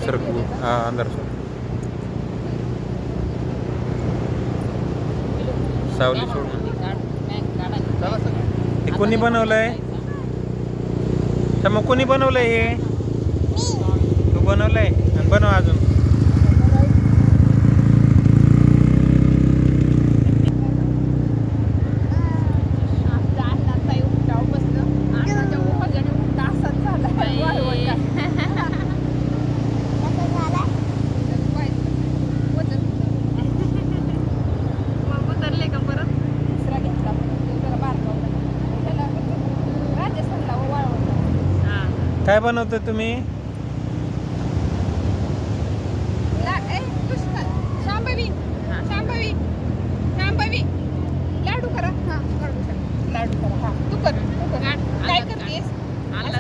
सरकू हा अंधार सर सावली सोडून हे कोणी बनवलंय तर मग कोणी बनवलंय हे तू बनवलंय आणि बनव अजून काय बनवता तुम्ही